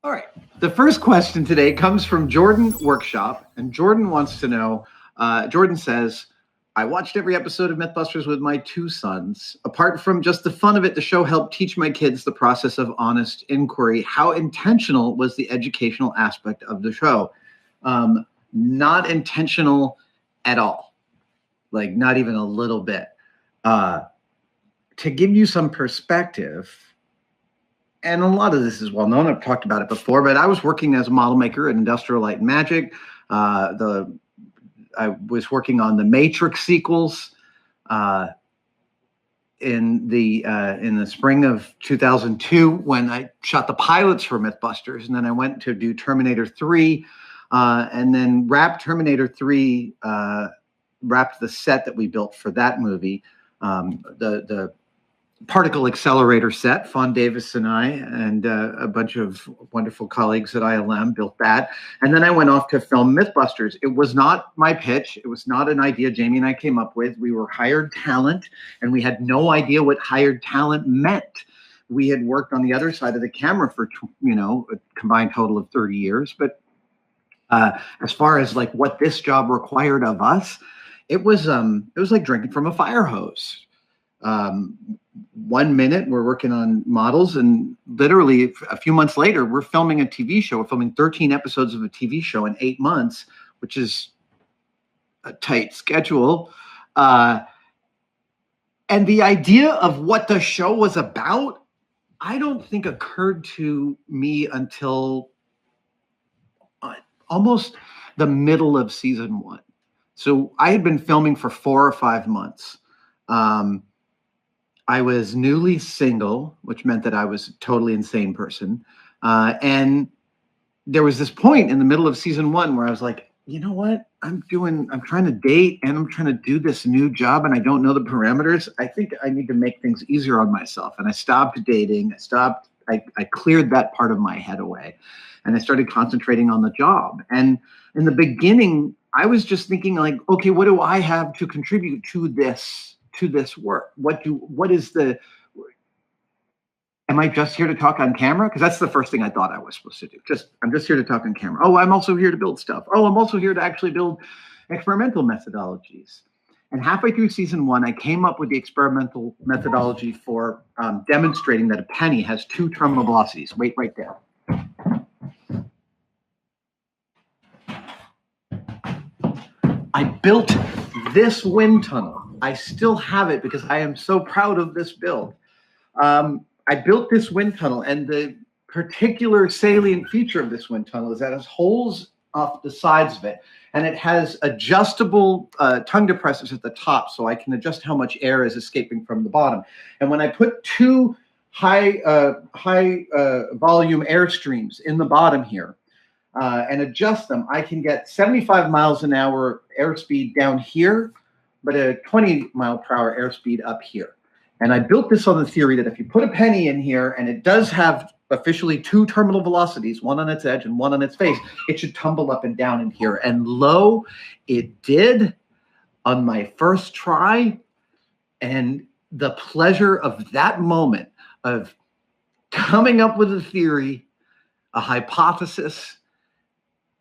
All right. The first question today comes from Jordan Workshop, and Jordan wants to know. Jordan says, "I watched every episode of MythBusters with my two sons. Apart from just the fun of it, the show helped teach my kids the process of honest inquiry. How intentional was the educational aspect of the show? Not intentional at all, like not even a little bit. To give you some perspective." And a lot of this is well known. I've talked about it before, but I was working as a model maker at Industrial Light and Magic. I was working on the Matrix sequels in the spring of 2002 when I shot the pilots for MythBusters, and then I went to do Terminator 3, and then wrapped Terminator 3, wrapped the set that we built for that movie, the particle accelerator set. Fawn Davis and I and a bunch of wonderful colleagues at ILM built that. And then I went off to film MythBusters. It was not my pitch. It was not an idea Jamie and I came up with. We were hired talent, and we had no idea what hired talent meant. We had worked on the other side of the camera for, a combined total of 30 years. But as far as like what this job required of us, it was like drinking from a fire hose. 1 minute we're working on models, and literally a few months later we're filming a TV show. We're filming 13 episodes of a TV show in 8 months, which is a tight schedule. And the idea of what the show was about, I don't think occurred to me until almost the middle of season 1. So I had been filming for 4 or 5 months. I was newly single, which meant that I was a totally insane person. And there was this point in the middle of season 1 where I was like, you know what? I'm trying to date and I'm trying to do this new job and I don't know the parameters. I think I need to make things easier on myself. And I stopped dating. I cleared that part of my head away, and I started concentrating on the job. And in the beginning, I was just thinking like, okay, what do I have to contribute to this work? Am I just here to talk on camera? Because that's the first thing I thought I was supposed to do. I'm just here to talk on camera. Oh, I'm also here to build stuff. Oh, I'm also here to actually build experimental methodologies. And halfway through season 1, I came up with the experimental methodology for demonstrating that a penny has 2 terminal velocities. Wait right there. I built this wind tunnel. I still have it because I am so proud of this build. I built this wind tunnel, and the particular salient feature of this wind tunnel is that it has holes off the sides of it, and it has adjustable tongue depressors at the top, so I can adjust how much air is escaping from the bottom. And when I put 2 high volume air streams in the bottom here, and adjust them, I can get 75 miles an hour airspeed down here, but a 20 mile per hour airspeed up here. And I built this on the theory that if you put a penny in here, and it does have officially 2 terminal velocities, one on its edge and one on its face, it should tumble up and down in here. And lo, it did on my first try. And the pleasure of that moment of coming up with a theory, a hypothesis,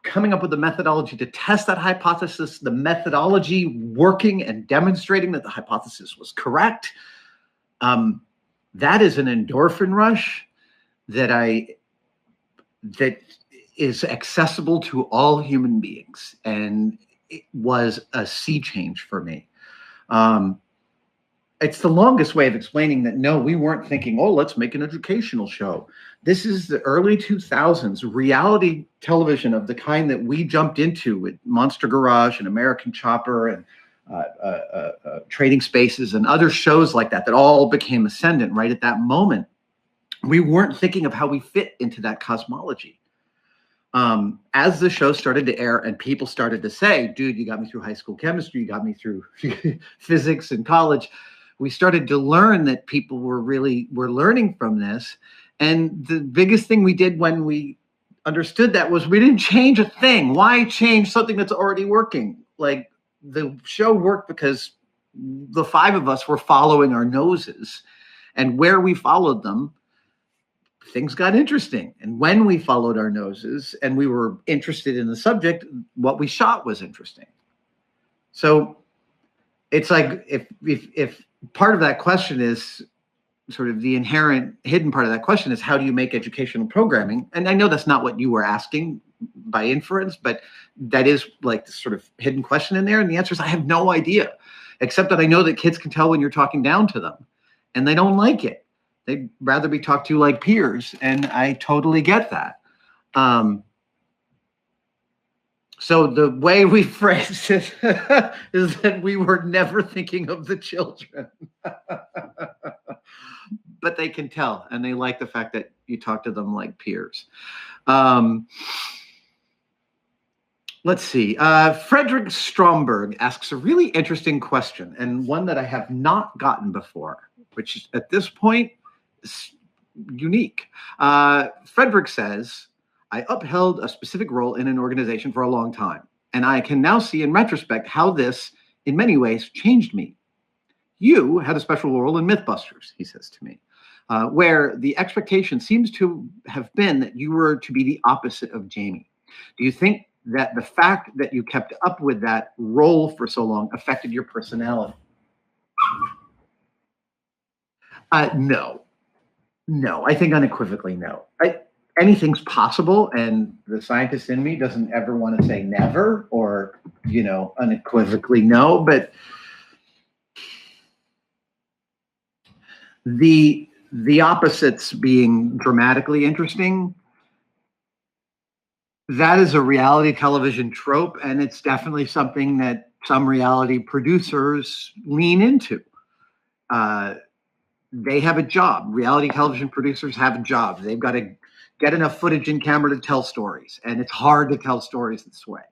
coming up with a methodology to test that hypothesis, the methodology working and demonstrating that the hypothesis was correct. That is an endorphin rush that is accessible to all human beings. And it was a sea change for me. It's the longest way of explaining that, no, we weren't thinking, oh, let's make an educational show. This is the early 2000s reality television of the kind that we jumped into with Monster Garage and American Chopper and Trading Spaces and other shows like that all became ascendant right at that moment. We weren't thinking of how we fit into that cosmology. As the show started to air and people started to say, dude, you got me through high school chemistry, you got me through physics in college, we started to learn that people were learning from this. And the biggest thing we did when we understood that was we didn't change a thing. Why change something that's already working? Like, the show worked because the 5 of us were following our noses, and where we followed them, things got interesting. And when we followed our noses and we were interested in the subject, what we shot was interesting. So it's like if part of that question is sort of the inherent hidden part of that question is how do you make educational programming? And I know that's not what you were asking by inference, but that is like the sort of hidden question in there. And the answer is I have no idea, except that I know that kids can tell when you're talking down to them and they don't like it. They'd rather be talked to like peers. And I totally get that. So the way we phrased it is that we were never thinking of the children. But they can tell, and they like the fact that you talk to them like peers. Let's see. Fredrik Strömberg asks a really interesting question, and one that I have not gotten before, which at this point is unique. Fredrik says, I upheld a specific role in an organization for a long time, and I can now see in retrospect how this, in many ways, changed me. You had a special role in MythBusters, he says to me, where the expectation seems to have been that you were to be the opposite of Jamie. Do you think that the fact that you kept up with that role for so long affected your personality? No. No, I think unequivocally no. Anything's possible, and the scientist in me doesn't ever want to say never or, unequivocally no, but the opposites being dramatically interesting, that is a reality television trope, and it's definitely something that some reality producers lean into. They have a job. Reality television producers have a job. They've got to get enough footage in camera to tell stories, and it's hard to tell stories this way.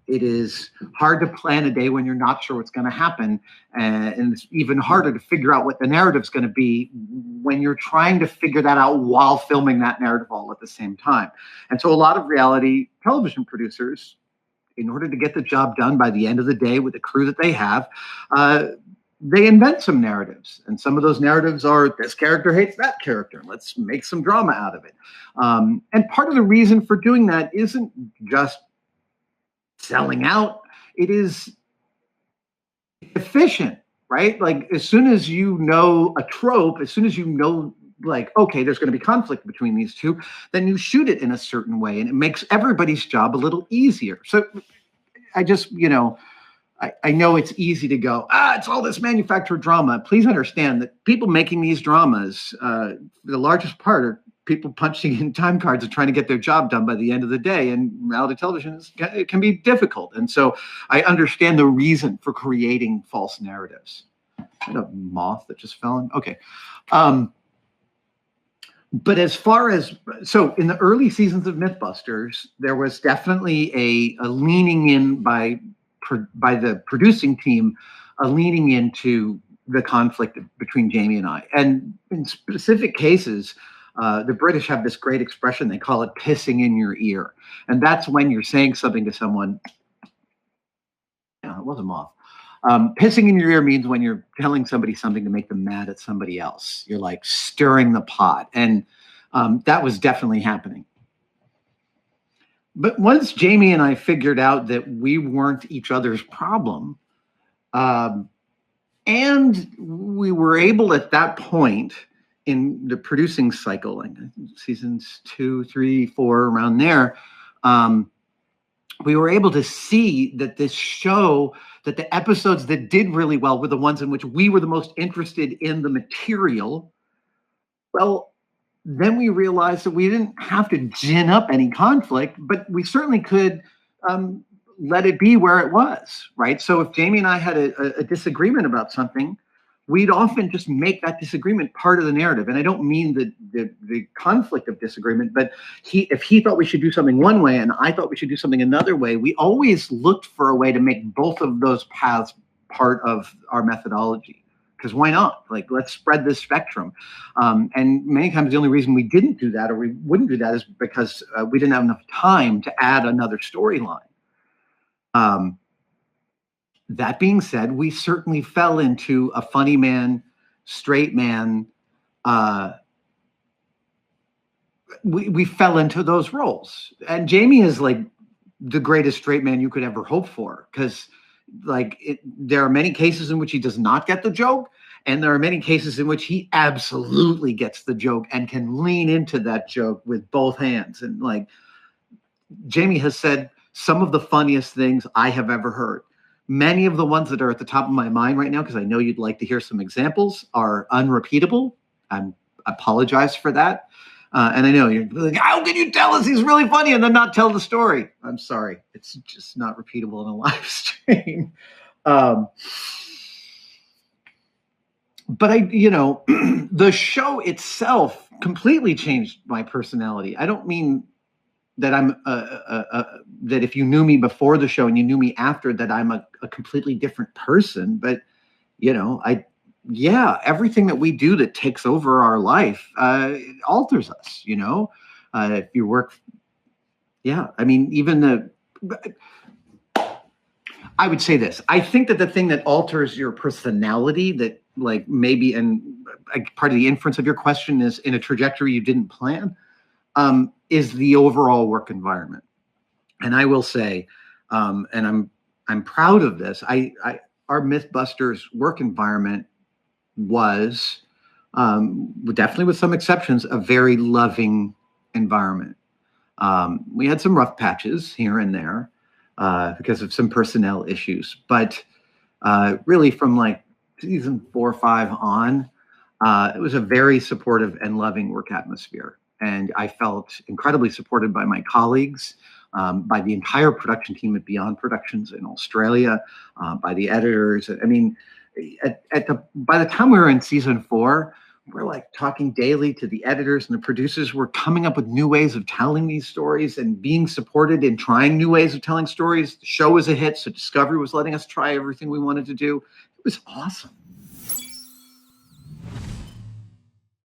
It is hard to plan a day when you're not sure what's going to happen, and it's even harder to figure out what the narrative's going to be when you're trying to figure that out while filming that narrative all at the same time. And so a lot of reality television producers, in order to get the job done by the end of the day with the crew that they have, they invent some narratives. And some of those narratives are, this character hates that character. Let's make some drama out of it. And part of the reason for doing that isn't just selling out. It is efficient, right? Like as soon as you know a trope, as soon as you know, like, okay, there's going to be conflict between these two, then you shoot it in a certain way, and it makes everybody's job a little easier. So I just, I know it's easy to go, it's all this manufactured drama. Please understand that people making these dramas, for the largest part, are people punching in time cards and trying to get their job done by the end of the day. And reality television it can be difficult. And so I understand the reason for creating false narratives. Is that a moth that just fell in? Okay. But as far as, so in the early seasons of MythBusters, there was definitely a leaning in by the producing team, leaning into the conflict between Jamie and I. And in specific cases, the British have this great expression. They call it pissing in your ear. And that's when you're saying something to someone. Yeah, it was a moth. Pissing in your ear means when you're telling somebody something to make them mad at somebody else. You're like stirring the pot. And that was definitely happening. But once Jamie and I figured out that we weren't each other's problem, and we were able at that point in the producing cycle, like seasons 2, 3, 4, around there, we were able to see that this show, that the episodes that did really well were the ones in which we were the most interested in the material. Well, then we realized that we didn't have to gin up any conflict, but we certainly could let it be where it was, right? So if Jamie and I had a disagreement about something, we'd often just make that disagreement part of the narrative. And I don't mean the conflict of disagreement, but if he thought we should do something one way and I thought we should do something another way, we always looked for a way to make both of those paths part of our methodology. Because why not? Like, let's spread this spectrum. And many times the only reason we didn't do that, or we wouldn't do that, is because we didn't have enough time to add another storyline. That being said, we certainly fell into a funny man, straight man we fell into those roles. And Jamie is like the greatest straight man you could ever hope for, because there are many cases in which he does not get the joke, and there are many cases in which he absolutely gets the joke and can lean into that joke with both hands. And like, Jamie has said some of the funniest things I have ever heard. Many of the ones that are at the top of my mind right now, because I know you'd like to hear some examples, are unrepeatable. I apologize for that. And I know you're like, how can you tell us he's really funny and then not tell the story? I'm sorry. It's just not repeatable in a live stream. But the show itself completely changed my personality. I don't mean that I'm that if you knew me before the show and you knew me after, that I'm a completely different person. But everything that we do that takes over our life alters us. If you work, I mean, I would say this. I think that the thing that alters your personality, that like maybe, and part of the inference of your question is in a trajectory you didn't plan, is the overall work environment. And I will say, and I'm proud of this. Our MythBusters work environment was, definitely with some exceptions, a very loving environment. We had some rough patches here and there because of some personnel issues, but really from like season 4 or 5 on, it was a very supportive and loving work atmosphere. And I felt incredibly supported by my colleagues, by the entire production team at Beyond Productions in Australia, by the editors. I mean, by the time we were in season 4, we're like talking daily to the editors and the producers. We're coming up with new ways of telling these stories and being supported in trying new ways of telling stories. The show was a hit, so Discovery was letting us try everything we wanted to do. It was awesome.